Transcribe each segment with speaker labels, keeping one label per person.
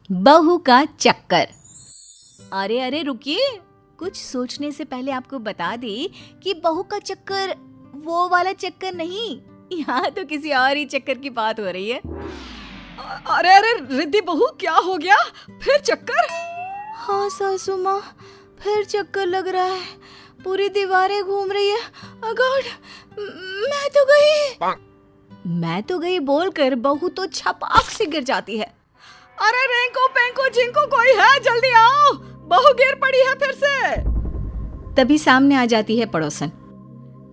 Speaker 1: बहू का चक्कर। अरे अरे रुकिए, कुछ सोचने से पहले आपको बता दे कि बहू का चक्कर वो वाला चक्कर नहीं, यहाँ तो किसी और ही चक्कर की बात हो रही है।
Speaker 2: अरे अरे रिद्धि बहू, क्या हो गया? फिर चक्कर?
Speaker 1: हाँ सासू माँ, फिर चक्कर लग रहा है, पूरी दीवारें घूम रही है। Oh God, मैं तो गई बोलकर बहू तो छपाक से गिर जाती है।
Speaker 2: अरे रेंको पेंको जिनको कोई है, जल्दी आओ, बहू गिर पड़ी है फिर से।
Speaker 1: तभी सामने आ जाती है पड़ोसन।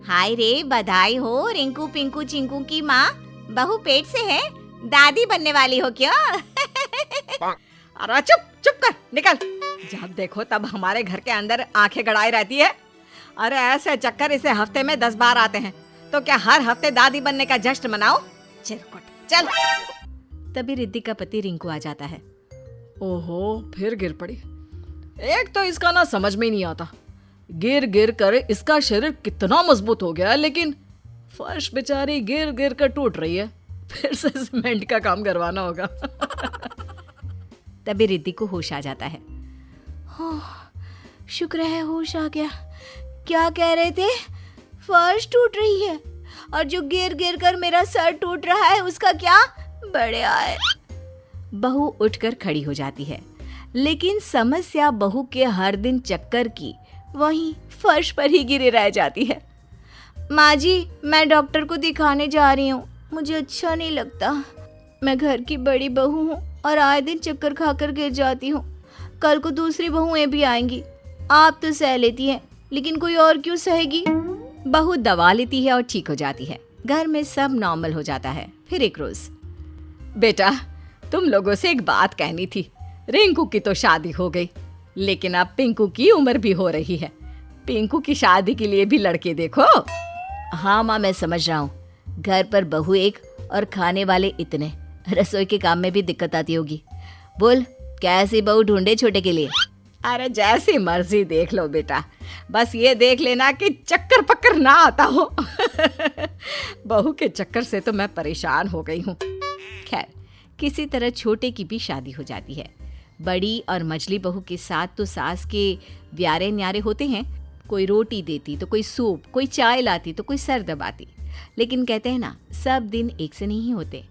Speaker 1: हाय रे, बधाई हो रिंकू पिंकू चिंकू की माँ, बहू पेट से है, दादी बनने वाली हो क्या?
Speaker 2: अरे चुप चुप कर, निकल। जब देखो तब हमारे घर के अंदर आंखें गड़ाई रहती है। अरे ऐसे चक्कर इसे हफ्ते में 10 बार आते हैं, तो क्या हर हफ्ते दादी बनने का जश्न मनाओ? चल। तभी रिद्धि का पति रिंकू आ जाता है। ओहो, फिर गिर पड़ी। एक तो इसका ना समझ में नहीं आता, गिर गिर कर इसका शरीर कितना मजबूत हो गया, लेकिन फर्श बेचारी गिर गिर कर टूट रही है। फिर से सीमेंट का काम करवाना होगा।
Speaker 1: तभी रिद्धि को होश आ जाता है। शुक्र है होश आ गया। क्या कह रहे थे? फर्श टूट रही है और जो गिर गिर कर मेरा सर टूट रहा है उसका क्या? बढ़िया है। बहू उठकर खड़ी हो जाती है, लेकिन समस्या बहू के हर दिन चक्कर की वहीं फर्श पर ही गिरे रह जाती है। माँ जी, मैं डॉक्टर को दिखाने जा रही हूँ, मुझे अच्छा नहीं लगता। मैं घर की बड़ी बहू हूँ और आए दिन चक्कर खाकर गिर जाती हूँ। कल को दूसरी बहुएं भी आएंगी, आप तो सह लेती हैं, लेकिन कोई और क्यों सहेगी? बहू दवा लेती है और ठीक हो जाती है। घर में सब नॉर्मल हो जाता है। फिर एक रोज,
Speaker 2: बेटा, तुम लोगों से एक बात कहनी थी। रिंकू की तो शादी हो गई, लेकिन अब पिंकू की उम्र भी हो रही है। पिंकू की शादी के लिए भी लड़के देखो।
Speaker 1: हाँ माँ, मैं समझ रहा हूँ, घर पर बहू एक और खाने वाले इतने, रसोई के काम में भी दिक्कत आती होगी। बोल, कैसी बहू ढूंढे छोटे के लिए?
Speaker 2: अरे जैसी मर्जी देख लो बेटा, बस ये देख लेना कि चक्कर पक्कर ना आता हो। बहू के चक्कर से तो मैं परेशान हो गई हूँ।
Speaker 1: खैर, किसी तरह छोटे की भी शादी हो जाती है। बड़ी और मझली बहू के साथ तो सास के व्यारे न्यारे होते हैं, कोई रोटी देती तो कोई सूप, कोई चाय लाती तो कोई सर दबाती। लेकिन कहते हैं ना, सब दिन एक से नहीं होते।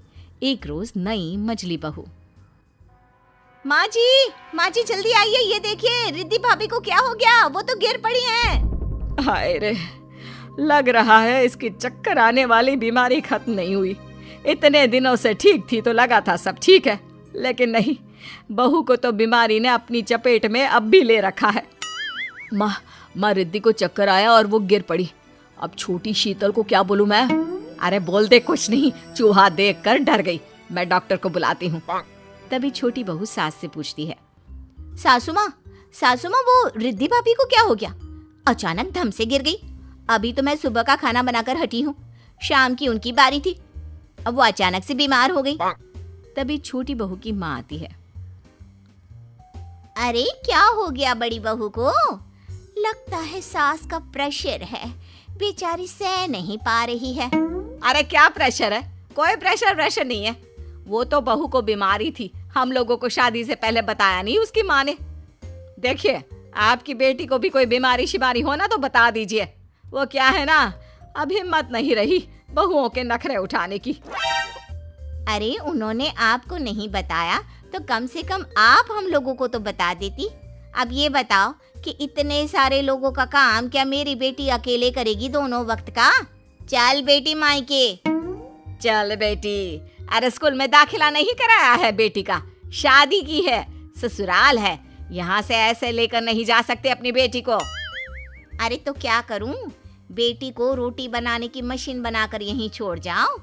Speaker 1: एक रोज नई मझली बहू, माँ जी जल्दी आइए, ये देखिए रिद्धि भाभी को क्या हो गया, वो तो गिर पड़ी हैं।
Speaker 2: हाय रे, लग रहा है इसकी चक्कर आने वाली बीमारी खत्म नहीं हुई। इतने दिनों से ठीक थी तो लगा था सब ठीक है, लेकिन नहीं, बहू को तो बीमारी ने अपनी चपेट में अब भी ले रखा है।
Speaker 1: माँ रिद्धि को चक्कर आया और वो गिर पड़ी। अब छोटी शीतल को क्या बोलूं मैं?
Speaker 2: अरे बोल दे कुछ नहीं, चूहा देखकर डर गई, मैं डॉक्टर को बुलाती हूँ।
Speaker 1: तभी छोटी बहू सास से पूछती है, सासू माँ वो रिद्धि भाभी को क्या हो गया? अचानक धम से गिर गई। अभी तो मैं सुबह का खाना बनाकर हटी हूँ, शाम की उनकी बारी थी, अब वो अचानक से बीमार हो गई। तभी छोटी बहू की माँ आती है। अरे क्या हो गया बड़ी बहू को? लगता है सास का प्रेशर है, बेचारी सह नहीं पा रही है।
Speaker 2: अरे क्या प्रेशर है? कोई प्रेशर नहीं है। वो तो बहू को बीमारी थी, हम लोगों को शादी से पहले बताया नहीं उसकी माँ ने। देखिए, आपकी बेटी को भी कोई बीमारी शिमारी हो ना तो बता दीजिए। वो क्या है ना, अब हिम्मत नहीं रही बहुओं के नखरे उठाने की।
Speaker 1: अरे उन्होंने आपको नहीं बताया तो कम से कम आप हम लोगों को तो बता देती। अब ये बताओ कि इतने सारे लोगों का काम क्या मेरी बेटी अकेले करेगी दोनों वक्त का? चल बेटी मायके।
Speaker 2: चल बेटी, अरे स्कूल में दाखिला नहीं कराया है बेटी का, शादी की है, ससुराल है, यहाँ से ऐसे लेकर नहीं जा सकते अपनी बेटी को।
Speaker 1: अरे तो क्या करूं, बेटी को रोटी बनाने की मशीन बनाकर यहीं छोड़ जाऊं?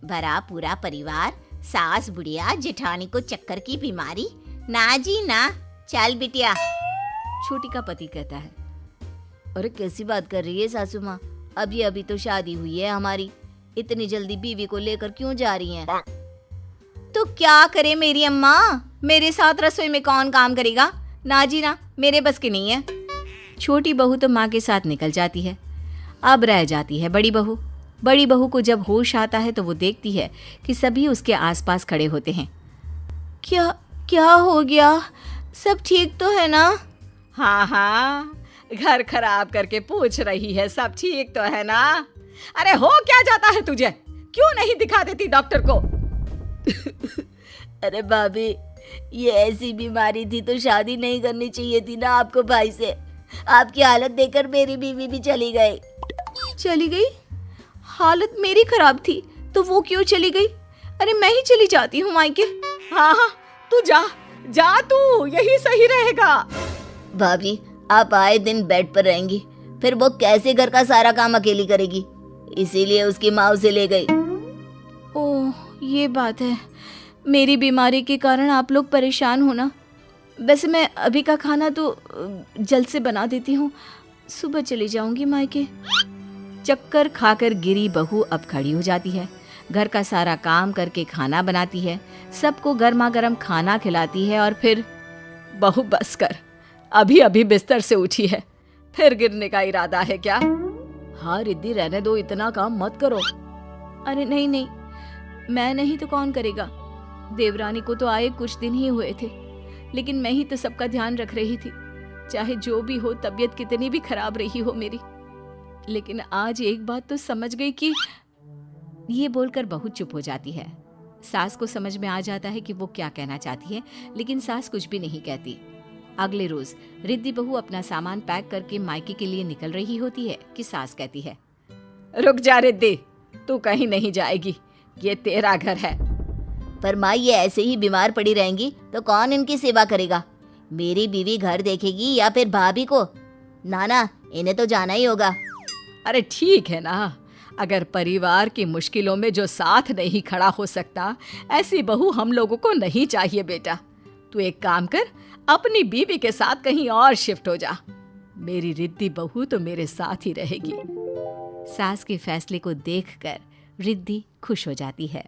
Speaker 1: भरा पूरा परिवार, सास बुढ़िया जेठानी को चक्कर की बीमारी, ना जी ना। चल बिटिया। छोटी का पति कहता है, अरे कैसी बात कर रही है सासू माँ, अभी तो शादी हुई है हमारी, इतनी जल्दी बीवी को लेकर क्यों जा रही हैं? तो क्या करे मेरी अम्मा, मेरे साथ रसोई में कौन काम करेगा? ना जी ना, मेरे बस की नहीं है। छोटी बहू तो माँ के साथ निकल जाती है। अब रह जाती है बड़ी बहू। बड़ी बहू को जब होश आता है तो वो देखती है कि सभी उसके आसपास खड़े होते हैं। क्या हो गया? सब ठीक तो है ना?
Speaker 2: हाँ हाँ, घर खराब करके पूछ रही है सब ठीक तो है ना? अरे हो क्या जाता है तुझे? क्यों नहीं दिखा देती डॉक्टर को?
Speaker 1: अरे भाभी, ये ऐसी बीमारी थी तो शादी नहीं करनी चाहिए थी ना आपको भाई से। आपकी हालत देखकर मेरी बीवी भी चली गई। चली गई? हालत मेरी खराब थी तो वो क्यों चली गई? अरे मैं ही चली जाती हूँ मायके।
Speaker 2: हाँ हाँ, तू जा जा, तू यही सही रहेगा।
Speaker 1: भाभी, आप आए दिन बेड पर रहेंगी, फिर वो कैसे घर का सारा काम अकेली करेगी? इसीलिए उसकी माँ उसे ले गई। ओह, ये बात है। मेरी बीमारी के कारण आप लोग परेशान हो ना। वैसे मैं अभी का खाना तो जल्द से बना देती हूँ, सुबह चली जाऊंगी मायके। चक्कर खाकर गिरी बहू अब खड़ी हो जाती है, घर का सारा काम करके खाना बनाती है, सबको गर्मा गर्म खाना खिलाती है और फिर
Speaker 2: बहू बस कर, अभी अभी बिस्तर से उठी है, फिर गिरने का इरादा है क्या? हाँ रिद्धि, रहने दो, इतना काम मत करो।
Speaker 1: अरे नहीं नहीं, मैं नहीं तो कौन करेगा? देवरानी को तो आए कुछ दिन ही हुए थे, लेकिन मैं ही तो सबका ध्यान रख रही थी। चाहे जो भी हो, तबीयत कितनी भी खराब रही हो मेरी, लेकिन आज एक बात तो समझ गई कि ये बोलकर बहू चुप हो जाती है। सास को समझ में आ जाता है कि वो क्या कहना चाहती है, लेकिन सास कुछ भी नहीं कहती। अगले रोज रिद्धि बहू अपना सामान पैक करके मायके के लिए निकल रही होती है कि सास कहती है,
Speaker 2: रुक जा रिद्धि, तू कहीं नहीं जाएगी, ये तेरा घर है।
Speaker 1: पर माँ, ये ऐसे ही बीमार पड़ी रहेंगी तो कौन इनकी सेवा करेगा? मेरी बीवी घर देखेगी या फिर भाभी को? नाना, इन्हें तो जाना ही होगा।
Speaker 2: अरे ठीक है ना, अगर परिवार की मुश्किलों में जो साथ नहीं खड़ा हो सकता, ऐसी बहू हम लोगों को नहीं चाहिए बेटा। तू एक काम कर, अपनी बीवी के साथ कहीं और शिफ्ट हो जा। मेरी रिद्धि बहू तो मेरे साथ ही रहेगी। सास के फैसले को देखकर रिद्धि खुश हो जाती है।